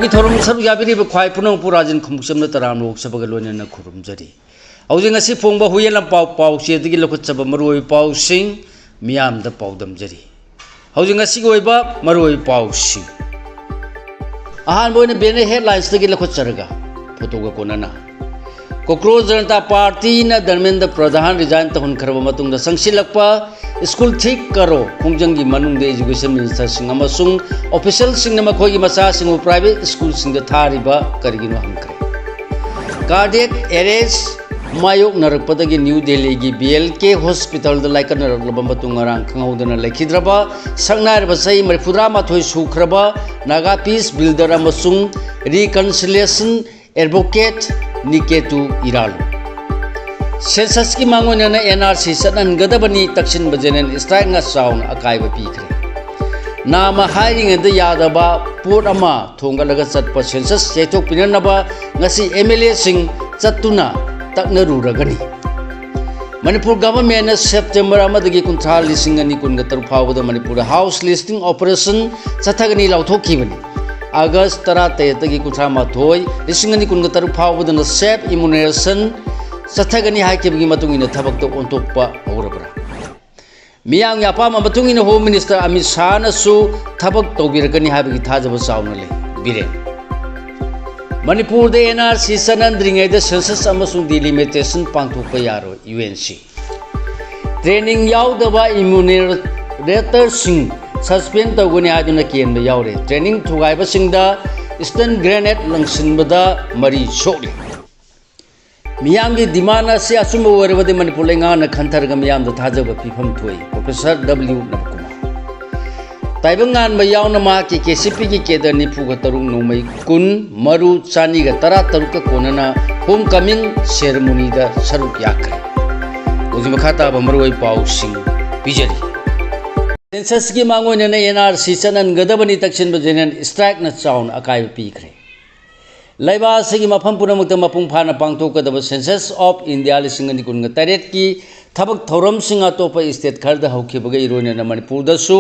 ꯃꯤꯌꯥꯝꯒꯤ ꯊꯧꯔꯝ ꯁꯔꯨꯛ ꯌꯥꯕꯤꯔꯤꯕ ꯈ꯭ꯋꯥꯏ ꯄꯨꯝꯅꯃꯛ ꯄꯨꯔꯥꯖꯤꯟ ꯈꯨꯝꯕꯨꯛꯆꯝꯅ ꯇꯔꯥꯝꯅ ꯑꯣꯛꯆꯕꯒ ꯂꯣꯏꯅꯅ ꯈꯨꯔꯨꯝꯖꯔꯤ ꯍꯧꯖꯤꯛ ꯉꯁꯤ ꯐꯣꯡꯕ ꯍꯨꯏꯌꯦꯟ ꯂꯝꯄꯥꯎ ꯄꯥꯎꯆꯦꯗꯒꯤ ꯂꯧꯈꯠꯆꯕ ꯃꯔꯨꯑꯣꯏꯕ ꯄꯥꯎꯁꯤꯡ ꯃꯤꯌꯥꯝꯗ ꯄꯥꯎꯗꯝꯖꯔꯤ ꯍꯧꯖꯤꯛ ꯉꯁꯤꯒꯤ ꯑꯣꯏꯕ ꯃꯔꯨꯑꯣꯏꯕ ꯄꯥꯎꯁꯤꯡ ꯑꯍꯥꯟꯕ ꯑꯣꯏꯅ ꯕꯦꯅꯔ ꯍꯦꯗꯂꯥꯏꯟꯁꯇꯒꯤ ꯂꯧꯈꯠꯆꯔꯒ ꯐꯣꯇꯣꯒ ꯀꯣꯟꯅꯅ कोक्रोच जनता पार्टी ने धर्मेंद्र प्रधान रिजाइन तहनखरब मतुंगदा संगसिलक्पा स्कूल ठीक करो खुंजंगी मनुंगदे एजुकेशन मिनिस्टर सिंह अमसुंग ऑफिशियल सिंह मखोगी मचा सिंह प्राइवेट स्कूल सिंह थारिबा करिगिनो हंखरे कार्डियक एरेस्ट मायोक नरकपदगी न्यू दिल्ली की बीएलके हॉस्पिटल द लाइकन नरकलब मतुंग रांग खंगौदना लेखिद्रबा संगनारबा सही 94 सुख्रबा नागा पीस बिल्डर अमसुंग reconciliation advocate Niketu Iralu census की मांगों ने एनआरसी सनगदबनी तक्षिण बजेनन स्ट्राइक चाउन अकायब पीखरे नाम हाइरिंग यादबा पोट अमा थोंगलग चटप सेंसस चेथोपिननबा ngasi एमएलए सिंह चतुना तकनरुरगनी मणिपुर गवर्नमेंट सेप्टेम्बर अमदगी कुंथ्रा लिसिंग अनि कुनग तरु फावद मणिपुर हाउस लिस्टिंग ऑपरेशन चथगनी लाउथोखिबनी अगस्त 13 कुंथ्रा माथोय लिसिंग अनि कुनग तरु फावदन सेफ इम्यूनेशन चथगनी हाइकेबगी मतुंगिन थबक्तो ओंतोकपा हौरबरा मियांग यापाम मतुंगिन होम मिनिस्टर अमित शाह नसु थबक तौबिरकनी हाबगी थाजब चाउन ले बिरे मणिपुर दे एनआरसी सनंद्रिंगै दे सेंसस अमसुंग डिलिमिटेशन पांथोकपा यारो यूएनसी ट्रेनिंग याउदबा इम्यूनरेटर सिंह सस्पेंड तौगनी आदुना केनबा यावरे ट्रेनिंग थुगाइबा सिंगदा स्टन ग्रेनेड लंगसिनबदा मरी सोले मियामगी डिमांड से असुम ओरबदे मणिपुर लेंगाना खंथरग मियामदा थाजब पिफम थोई प्रोफेसर डब्ल्यू नबकुमार ताइबंगान मयावना मा की केसीपी की केदर निफुग तरुंग नोमई कुन मरु चानीग तरा तरुक कोनना होम कमिंग सेरेमनी दा सरुक याखरे उजि मखाता बमरुई पाउ सिंह पिजरी सेंसस की मांगोन ने एनआरसी चनन गदबनी तक्षिण बजेनन स्ट्राइक न चाउन अकाय पीखरे लैबा से मफम पुनमुक्त मपुंग फाना पांथोकदब सेंसस ऑफ इंडिया लिसिंग अनि कुनग तरेट की थबक थौरम सिंग अतोप स्टेट खरद हौखिबगे इरोन मणिपुर दसु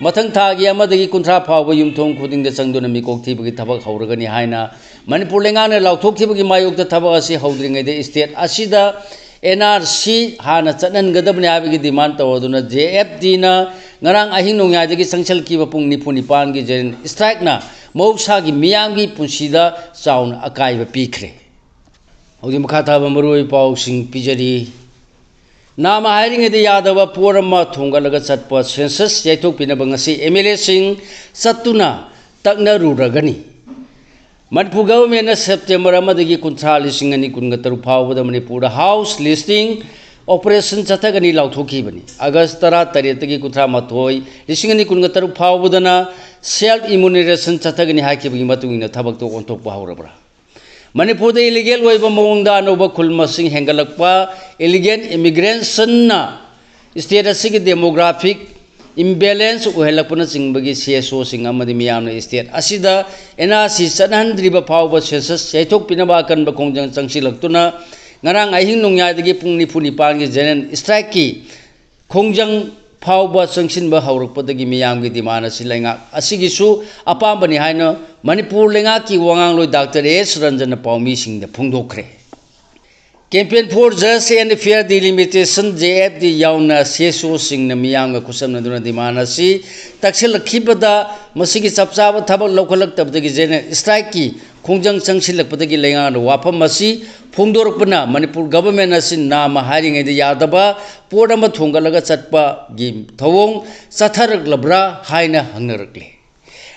मथंग थागी अमदगी कुंथ्रा फाव युमथोंग खुदिंग द संगदुन मिकोक थीबगी थबक हौरगनी हाइना मणिपुर लेंगाने लाउथोखिबगी मायोक थबक असि हौद्रिंगै दे स्टेट असिदा एनआरसी हाना चनन गदबने आबगी डिमांड तवदुना जेएफडी ना ngarang ahing nongyadagi sangchal ki bapung nipu nipan gi jen strike na mausa gi miyam gi punsida chaun akai ba pikhre hodi makhatha ba maroi pau sing pijari nama hiring de yadaba porama thongalaga chatpa census yaithok pinaba ngasi mla sing satuna takna ruragani manipur government na september amadagi kunthra lising ani kunga taru phawada manipur house listing operation चथगनी लाउथोखिबनी अगस्त 13 कुंथ्रा माथोय लिसिंग अनि कुनग तरु फावबदना सेल्फ इम्यूनेशन चथगनी हाकिबगी मतुंगिना थबक्तो ओंथोकपा हौरबरा मणिपुर दे इलीगल ओइबा मोंगदा अनोबा खुलमसिंग हेंगलकपा इलीगल इमिग्रेशन ना स्टेट असिगी डेमोग्राफिक इम्बैलेंस ओहेलकपना चिंगबगी सीएसओ सिंग अमदि मियामना स्टेट असिदा एनआरसी चनहंद्रिबा फावबा सेंसस चैथोक पिनबा कनबा खोंजंग चंगसिलक्तुना ngarang ahing nongyadagi pung nipu nipan gi jenen strike ki khongjang phawba changsin ba haurakpadagi miyamgi dimana silenga asigi su apambani haina manipur lenga ki wangang loi dr s ranjan paumi sing da phungdokre campaign for just and fair delimitation jfd yauna seso sing na miyamga kusam na duna dimana si taksil khibada masigi chapchaba thabak lokhalak tabdagi jenen strike ki khongjang changsilakpadagi lenga na wafam masi फोंदोरपना Manipur government असिन नाम हारिंग दे यादबा पोट अमा थोंगलगा चटपा गी थवोंग चथरगलब्रा हाइना हंगरकले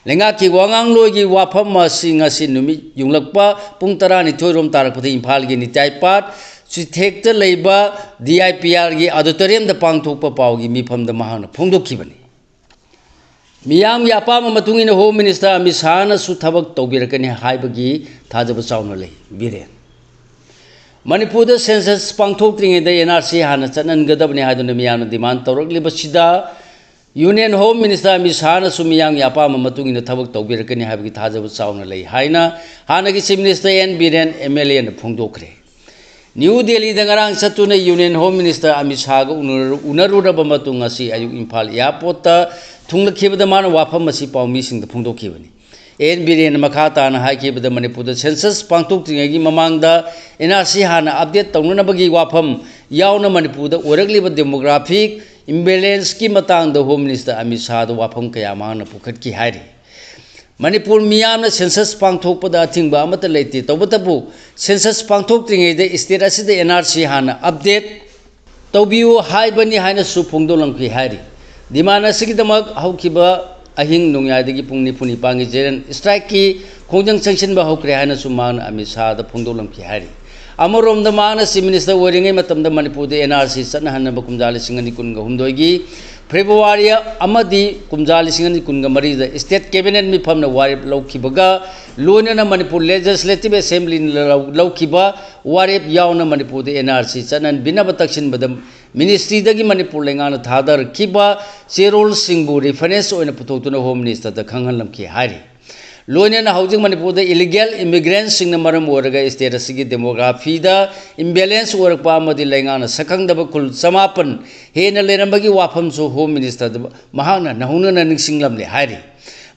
लेंगा की वांगांग लोगी वाफम असिंग असि नुमि युंगलकपा पुंग 12 रोम तारकपति इम्फाल गी निताइपाट सिथेक्ट लेबा डीआईपीआर गी ऑडिटोरियम द पांगथोकपा पावगी मिफम द महान फोंदोखिबनी मियाम या पाम मतुंगिन होम मिनिस्टर अमित शाह न सु थबक तौबिरकनी हाइबगी थाजब चाउन ले बिरे मणिपुर सेंसस पांथोक्त्रिंगै द एनआरसी हाना चननगदबने हादुना मियामना डिमांड तौरकलिबसिदा union home minister Amit Shah न सु मियाम या पाम मतुंगिन थबक तौबिरकनी हाइबगी थाजब चाउन ले हाइना हानागी chief minister N Biren MLA न फोंदोखरे न्यू दिल्ली द ngarang चतुना union home minister Amit Shah ग उनरुरब मतुंग असि अयुक इम्फाल एयरपोर्ट ता थुंगलखिबदा मान वाफम असि पाउमी सिंग द फोंदोखिबनी एन बीरेन मखाता मनपुर सेंसस पांथोक्ट्रिंगैगी ममांगदा एनआरसी हाना अपडेट तौननबगी वाफम यावना मनपुर ओरगलिबा डेमोग्राफिक इम्बेलेंस की मतंग होम मिनिस्टर अमित शाह वाफम कया मांगना पुखटकी हायरि मनपुर मियामना सेंसस पांथोकपदा अथिंगबा अमत लेते तौबतबु सेंसस पांथोक्ट्रिंगैदे स्टेट असिदे एनआरसी हाना अपडेट तौबियु हाइबनी हायना सु फोंदोलंखि हायरि डिमांड असिगिदमक हौखिबा अहिंग नोंयादगी पुंग निपुनि पांगी जेरन स्ट्राइक की खोंजंग संगसिनबा हौक्रे हायना सु मांगना अमित शाह फोंदोलंखि हायरि अमरोम माना सी मिनिस्टर ओरिंगे मनपुर एनआरसी चनहनब कुमजा लिंग कुनगहुमदोगी फेब्रुवारी कुमजा लिंग कुनगमरी स्टेट कैबिनेट मिफम वारेप लौखिबगा लोनना मनपुर लेजिस्लेटिव असेंबली लौखिब वारेप यावना मनपुर एनआरसी चनन बिनब तक्सिनबद मिनिस्ट्री मनपुर लेंगाना थादरखिब चेरोल सिंगबु रेफरेंस ओइना पुथोक्तुना होम मिनिस्टर खंगहलमखि हायरि लोनना हौजिक मनपुर इलीगल इमिग्रेंट्स मरम ओरगा स्टेट असगी डेमोग्राफीदा इम्बेलेंस ओरकपा अमदि लेंगाना सखंगदब कुल 9 हेना लेरंबगी वाफमसु होम मिनिस्टर महाना नहुनना निंगसिंगलमले हायरि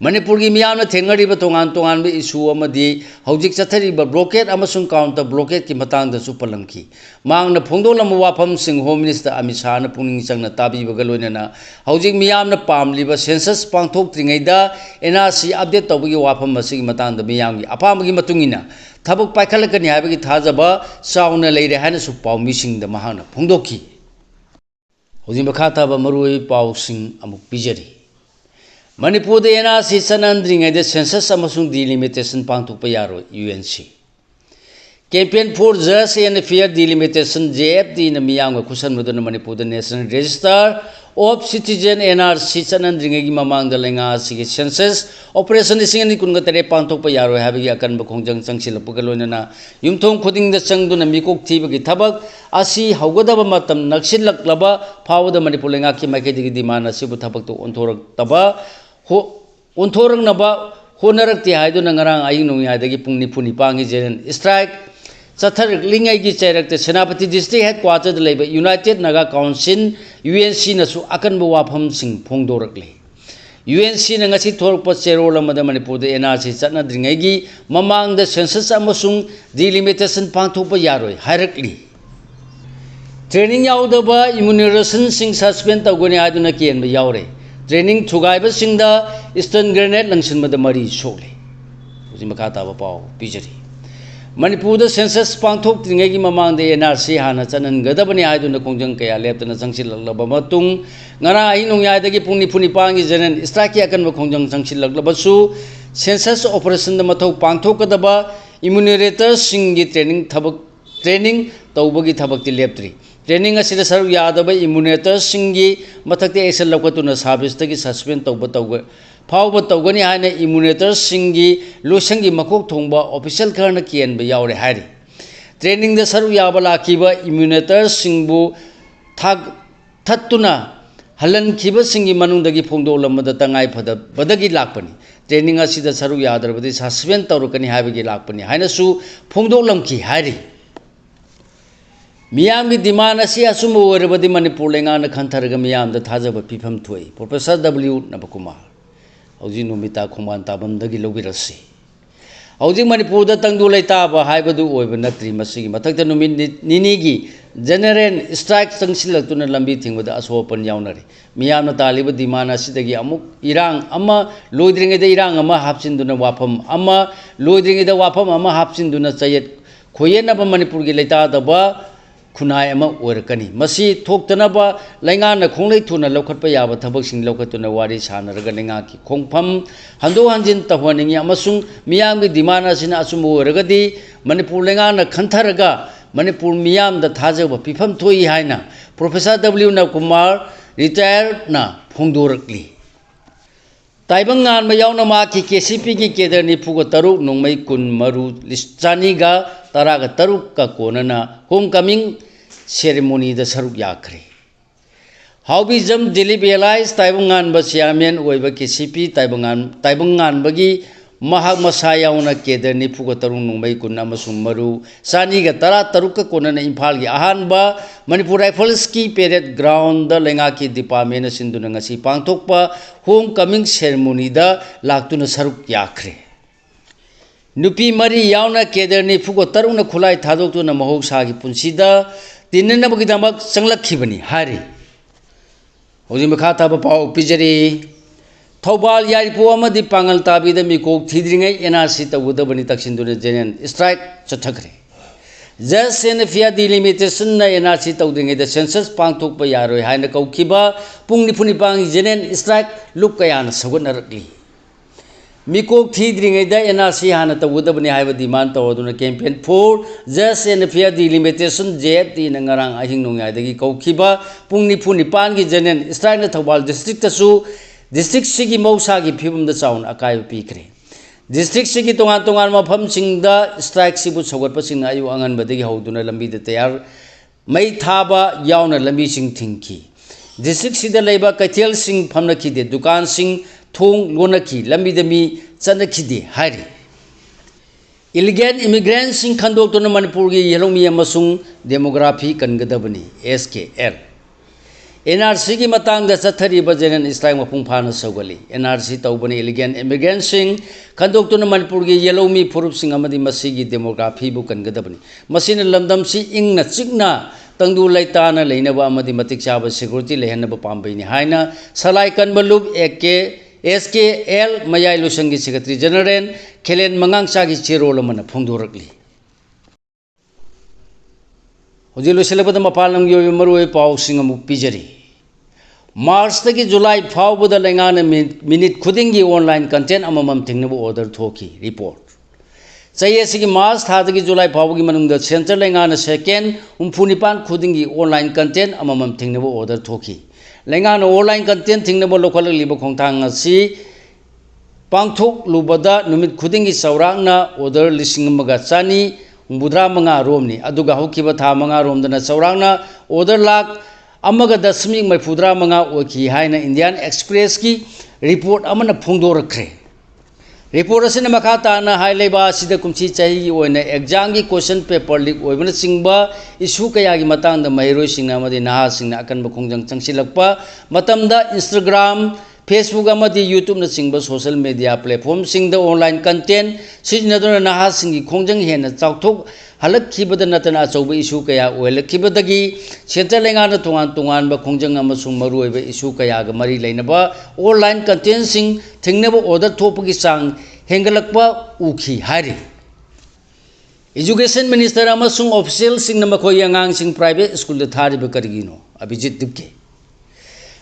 मनपुर की मियामना थेंगरिबा तोंगान तोंगान इशू अमदि हौजिक चथरिबा ब्लॉकेट अमसुंग काउंटर ब्लॉकेट की मतंगदसु पलंखि मांगना फोंदोलम वाफम सिंह होम मिनिस्टर अमित शाह पुनिंग चंगना ताबीबगा लोइनना हौजिक मियामना पामलिबा सेंसस पांथोक्ट्रिंगैदा एनआरसी अपडेट तौबगी वाफम असिगी मतंगदा मियामगी अपामगी मतुंगिना थबक पाइखलकनि हाबगी थाजबा चाउना लेरे हायनासु पाउमिसिंगदा महाना फोंदोखि हौजिक मखाताबा मरुई पाउसिंग अमुक पिजरी मनपुर एनआरसी चनहनद्रिङैद सेंसस डिलिमिटेशन पांथोकपा यारो UNC campaign for just and fair delimitation JFD मियाम खुसनबदुना Manipur national register of citizen NRC चनहनद्रिङैगी ममांगदा लेंगासिगी सेंसस ऑपरेशन 2023 पांथोकपा यारो हाबगी अकनब खोंजंग चंगसिलपगा लोइनना युमथोंग खुदिंगदा चंगदुना मिकोक थीबगी थबक असी हौगदबा मतम नक्सिलक्लबा फावदा मनपुर लेंगाकी माइकैदगी डिमांड असिबु थबकतो ओंथोरक्तबा ओंथोरंगनबा होनरक्ति हाइदुना ngarang aing nongyadagi pung nipuni pangi jeren strike चथरलिंगैगी चैरक्ते सेनापति डिस्ट्रिक्ट हेडक्वार्टर लेबा यूनाइटेड नागा काउंसिल यूएनसी नसु अकनब वाफम सिंह फोंदोरकले यूएनसी न ngasi थोरप चेरोल अमदा मनपुर एनआरसी चनद्रिंगैगी ममांग द सेंसस अमसुंग डिलिमिटेशन पांथोकपा यारोय हायरकली ट्रेनिंग यावदबा इम्यूनरेशन सिंह सस्पेंड तौगनि हादुना केनबा यावरे ट्रेनिंग थुगाइबा सिंगदा स्टन ग्रेनेड लंगसिनबदा मरी सोले हुजि मखाताबा पाव पिजरी मनपुर सेंसस पांथोक्ट्रिंगैगी ममांग एनआरसी हाना चनहनगदबनि हायदुना खोंजंग कया लेपतना चंगसिलक्लबा मतुंग ngara ahi nongyadagi pungni puni pangi jenen strike akan khongjang changsilaklabsu census operation मथौ पांथोकदबा इम्यूनरेटर सिंगी ट्रेनिंग तौबगी थबक्ति लेप्त्री ट्रेनिंग असिदा सर यादब इम्यूनरेटर सिंगी मथक्ति एक्शन लौकतुना सर्विसतगी सस्पेंड फाव तौगनी हायना इम्यूनरेटर सिंगी लोसंगी मकोक थोंबा ऑफिशियल खरना कियनबा यावरे हायरि ट्रेनिंग द सर याबा लाखिबा इम्यूनरेटर सिंगबु थत्तुना हलनखिबा सिंगी मनुंदगी फोंदोलमदा तंगाई फदबदगी लाकपनी ट्रेनिंग असिदा सर यादरबदि सस्पेंड तौरकनी हायबगी लाकपनी हायनासु फोंदोलमखि हायरि मियामगी डिमांड असी असुम ओरबदि मनपुर लेंगाना खंथरगा मियामदा थाजब पिफम थोई प्रोफेसर डब्ल्यू नबकुमार हौजी नुमिता खोमान ताबमदगी लौगिरसी हौजी मनपुर तंगदु लेताब हायबदु ओइब नत्रि मसिगी मथक्ता नुमित निनीगी जनरल स्ट्राइक चंगसिलक्तुना लंबी थिंगबदा असोपन यावनरी मियामना तालिब डिमांड असिदगी अमुक इरांग अमा लोइद्रिंगेदा इरांग अमा हापसिनदुना वाफम अमा लोइद्रिंगेदा वाफम अमा हापसिनदुना चयत खोयेनबा मनपुरगी लेतादबा खुनाय अमा ओरकनी मसी थोक्तनबा लैंगाना खोंलै थुना लौखटपा याबा थबकसिंग लौखटुना वारी सानरगा लैंगाकी खोंफम हंदो हंजिन तहवनिंगी अमसुंग मियामगी डिमांड असिना असुम ओरगदी मनपुर लैंगाना खंथरगा मनपुर मियामदा थाजब पिफम थोई हायना प्रोफेसर डब्ल्यू नबकुमार रिटायर ना फोंदोरकली ताइबंगान यावना माकी केसीपी की केदर निफुगा तरुक नोंमै कुन मरु चानीगा तरागा तरुक का कोनना होम कमिंग सेरेमोनी द सरुक याखरे हाउबिजम दिलीप एलाइज ताइबंगान चेयरमैन ओइबा केसीपी ताइबंगान बगी महाक मसा यावना केदर निफुगा तरुक नोंमै कुन अमसुंग मरु चानीगा तरा तरुक का कोनना इम्फाल की अहानबा मनपुर राइफल्स की पेरेड ग्राउंड लेंगा की डिपार्टमेंट सिंधुना ngasi पांथोकपा होम कमिंग सेरेमोनी दा लाक्तुना सरुक याखरे। नुपी मरी यावना केदर निफुको तरुना खुलाई थादोक्तुना महौसागी पुंसीदा तिन्ननबगिदमक चंगलखिबनी हारी हौजी मखा ताबा पाउ पिजरी थौबाल यारिपो अमदि पांगल ताबीद मिकोक थीद्रिङै एनआरसी तौगदबनी तक्सिन्दुना जेनेन स्ट्राइक चथखरे जस्ट एंड फेयर डिलिमिटेशन ना एनआरसी तौद्रिङैदा सेंसस पांथोकप यारोय हाइना कौखिबा पुंग निफुनिपांग जेनेन स्ट्राइक लुक कयाना सगुनरकली मिकोक थीद्रिङैदा एनआरसी हाना तौगदबनी हाइबा डिमांड तौदुना campaign for just and fair delimitation JT ना ngarang ahing nongyadagi कौखिबा पुंग निफुनिपांगी जेनेन स्ट्राइक ना थौबाल डिस्ट्रिक्ट तसु डिस्ट्रिक्ट सिगी मौसागी फिबमदा चाउन अकाय पीखरे डिस्ट्रिक्ट सिगी तोंगान तोंगान मफम सिंगदा स्ट्राइक सिबु सगोटप सिंग आयु अंगन बदगी हौदुना लंबी द तैयार मई थाबा यावना लंबी सिंग थिंकी डिस्ट्रिक्ट सिदा लेबा कैथेल सिंग फमनखिदे दुकान सिंग थोंग लोनखि लंबी दमी चनखिदे हारी इलीगल इमिग्रेंट सिंग खंदोक्तुना मणिपुर की येलोमी अमसुंग डेमोग्राफी कनगदबनी एसकेएल एनआरसी की मतंग चथरीब जेनेन स्ट्राइक मपुंग फाना सौगली एनआरसी तौबनी इलीगल इमिग्रेंट सिंग खंदोक्तुना मणिपुर की येलोमी फुरुप सिंग अमदी मसीगी डेमोग्राफी बु कनगदबनी मसीन लमदम सी इंगना चिकना तंगदु लैताना लेनबा अमदी मतिक चाबा सिक्योरिटी लेहनबा पाम्बैनी हाइना सलाई कनबलुब एसकेएल मयाई लुसंगी सेक्रेटरी जनरल खेलेन मंगांगसा की चेरोल मन फोंदोरकली हौजी लोसेलबद मपालम की मरुए पाउसिंग अमु पिजरी मार्च तक जुलाई फाउबद लेंगान मिनिट खुदिंगी ऑनलाइन कंटेंट अममम थिंगनबु ऑर्डर थोकी रिपोर्ट चाहिए की मार्च था जुलाई फाउबगी मनुंगद सेंट्रल लेंगान सेकेंड हुंफुनिपान खुदिंगी ऑनलाइन कंटेंट अममम थिंगनबु ऑर्डर थोकी लेंगान ऑनलाइन कंटेंट थिंगनबु लोखललिब खोंथांग असि पांथोक लुबदा नुमित खुदिंगी सौरांगना ऑर्डर लिसिंग मगा चानी हुंबुद्रा मंगा रोमनी अदुगा हौकिबा था मंगा रोमदना सौरांगना ऑर्डर लाख अमगा दशमिक मफुद्रा मंगा ओखी हाइना इंडियन एक्सप्रेस की रिपोर्ट अमना फोंदोरखरे रिपोर्ट असिना मखा ताना हाइलेबा सिदा कुमची चाही ओइना एग्जाम की क्वेश्चन पेपर लीक ओइबना सिंगबा इशू कयागी मतंग द मैरोय सिंगना मदि नहा सिंगना अकनब खोंजंग चंगसिलकपा मतमदा इंस्टाग्राम फेसबुक अमदि यूट्यूब न सिंगबा सोशल मीडिया प्लेटफॉर्म सिंगदा ऑनलाइन कंटेंट सिजनदुना नहा सिंगी खोंजंग हेना चाउथोक हलक्खिबदा नतना अचौबा इशू कया ओइलक्खिबदगी सेंट्रल लेंगाना तोंगान तोंगानबा खोंजंग अमसुंग मरुओइबा इशू कयागा मरी लेनबा ऑनलाइन कंटेंट सिंग थिंगनबा ऑर्डर थोपगी सांग हेंगलकपा उखी हारी एजुकेशन मिनिस्टर अमसुंग ऑफिशियल सिंग मखोय अंगांग सिंग प्राइवेट स्कूल थारिबा करिगिनो अभिजीत दिपके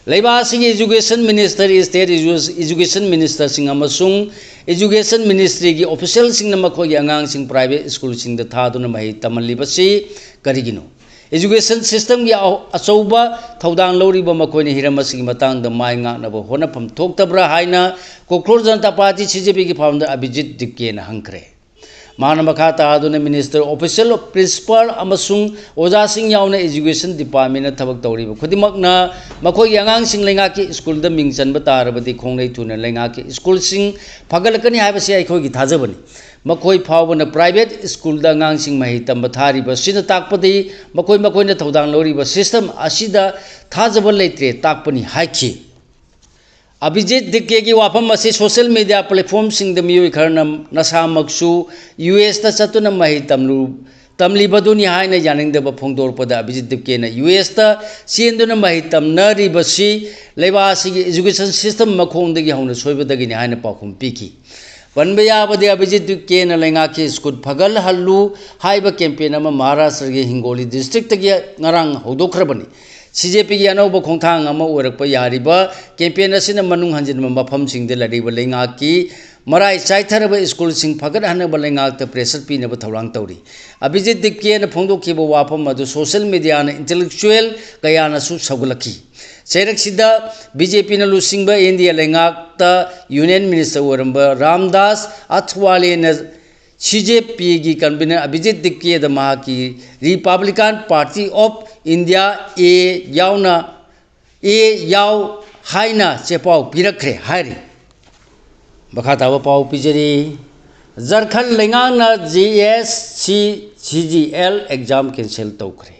लेबासिंग education minister state education minister सिंग अमसुंग एजुकेशन मिनिस्ट्री की ऑफिशियल सिंग मखोय अंगांग सिंग प्राइवेट स्कूल सिंग द थादुना मही तमलिबसी करिगिनो एजुकेशन सिस्टम की अचौबा थौदांग लौरिबा मखोयने हिरमसिंग मतंग द माय ngaंगनबो होनफम थोक्तब्रा हाइना कोक्रोल जनता पार्टी सीजेपी की फाउंडर अभिजीत दिपके न हंखरे मान मखा तादुना मिनिस्टर ऑफिशियल प्रिंसिपल अमसुंग ओजासिंग यावना एजुकेशन डिपार्टमेंट थबक तौरिबा खुदिमकना मखोय अंगांग सिंग लेंगा के स्कूल द मिंग चनबा तारबदि खोंगलै थुना लेंगा के स्कूल सिंग फगलकनी हाइबसे आइखोय की थाजबनी मखोय फावबना प्राइवेट स्कूल द अंगांग सिंग मही तंब थारिबा सिना ताकपदि मखोयने थौदांग लौरिबा सिस्टम असिदा थाजब लेत्रे ताकपनी हाइखि अभिजीत दिक्के की वाफम असी सोशल मीडिया प्लेटफॉर्म सिंग द मियोय खरना नसामक्सु यूएस ता चतुना मही तमलिबदुनी हाइना यानिंगदबा फोंदोरपदा अभिजीत दिक्के न यूएस ता सेंदुना मही तमनरिबसी लेबासिगी एजुकेशन सिस्टम मखोंदगी हौना सोयबदगिनी हाइना पाखुम पीखी पनबे याबदे अभिजीत दिक्के न लेंगा के स्कूल फगल हल्लू हाइबा कैंपेन अमा महाराष्ट्र के हिंगोली डिस्ट्रिक्ट की ngarang हौदोखरबनी सीजेपी की अनौब खोंथांग अमा ओरकपा यारिबा कैंपेन असिना मनुंग हंजिन मफम सिंगदे लरिबा लेंगा की मराई चाइथरब स्कूल सिंग फगत हनब लेंगा प्रेसर पीनब थौरांग तौरी अभिजीत दिक्के न फोंदोखिबा वाफम अदु सोशल मीडिया न इंटेलेक्चुअल कयानसु सगुलखी चैरकसिदा बीजेपी न लुसिंगबा इंडिया लेंगा यूनियन मिनिस्टर ओरंबा रामदास अथवाले न सीजेपी की कन्वीनर अभिजीत दिक्के द महा की रिपब्लिकन पार्टी ऑफ इंडिया याव हाइना चेपाव पिरखरे हारी बखाताब पाव पिजरी झारखंड लेंगांगना GSCGL एग्जाम कैंसिल तौखरे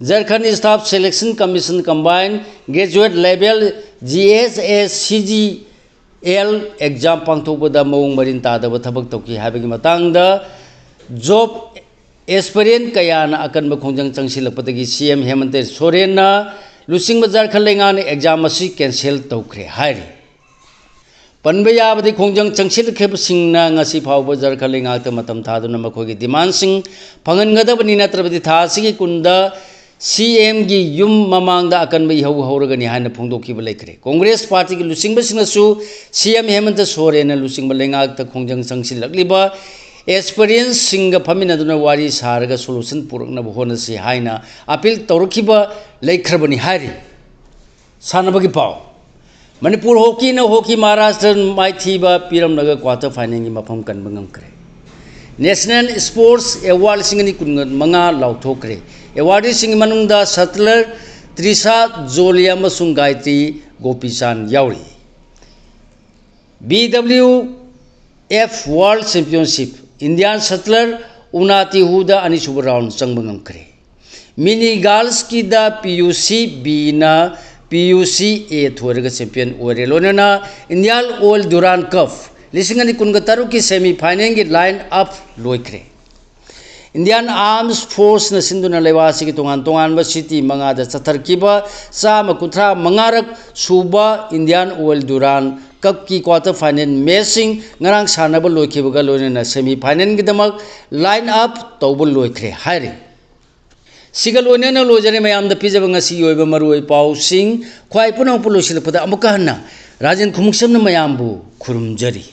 Jharkhand staff selection commission combine graduate level GSCGL L exam पांथोपदा मौंग मरिन तादब थबक तौकी हाबगी मतंगदा जॉब एस्पिरेंट कयाना अकनब खोंजंग चंगसिलपदगी सीएम हेमंत सोरेनना लुसिंग बजार खलेंगान एग्जाम असी कैंसिल तौखरे हायरी पनबे याबदी खोंजंग चंगसिलखेबसिंगना ngasi फावब जार खलेंगात मतम थादुना मखोगी डिमांड सिंग फंगनगदबनी नत्रबदी थासिगी कुंदा सीएम की युम ममांग अकनब इहौ हौरगनी हायना फोंदोखिब लेखरे कांग्रेस पार्टी की लुसिंगबसिंगसु सीएम हेमंत सोरेन लुसिंग लेंगात खोंजंग चंगसिलकलिबा एक्सपीरियंस सिंग फमिनदुना वारी सारगा सोल्यूशन पुरकनब होनसी हायना अपील तौरखिबा लेखरबनी हायरी सानबगी पाव मणिपुर हॉकी न हॉकी महाराष्ट्र माइथीबा पीरमनग क्वार्टर फाइनल की मफम कनब ngamkre नेशनल स्पोर्ट्स अवार्ड सिंगनी कुनगन मंगा लाउथोक्रे अवार्डी सिंग मनुंगदा सटलर त्रिशा जोलिया मसुंग गायत्री गोपीचांद यावरी BWF world championship Indian shuttler Unnati Hooda अनिसुब राउंड चंग ngamkre मिनी गर्ल्स की दा PUC B ना PUC A थोरगा चैंपियन ओरे लोनना इंडियन ऑल ड्यूरान कप लिसिंगनी कुनगतरु की सेमीफाइनल की लाइन अप लोइक्रे इंडियन आर्म्स फोर्स न सिंधुना लेवासी की तोंगान सिटी मंगादा चथरकिबा चाम कुथ्रा मंगारक सुबा इंडियन ऑयल ड्यूरान कप की क्वार्टर फाइनल मैचिंग ngarang सानब लोइखिबगा लोनना सेमीफाइनल की दमक लाइन अप तौब लोइख्रे हायरी सिगल ओनेना लोजरे मयाम द पिजब ngasi yoiba maroi pausing khwai punang pulosil pada amuka hana Rajan Khumukcham मयामबु खुरुमजरी।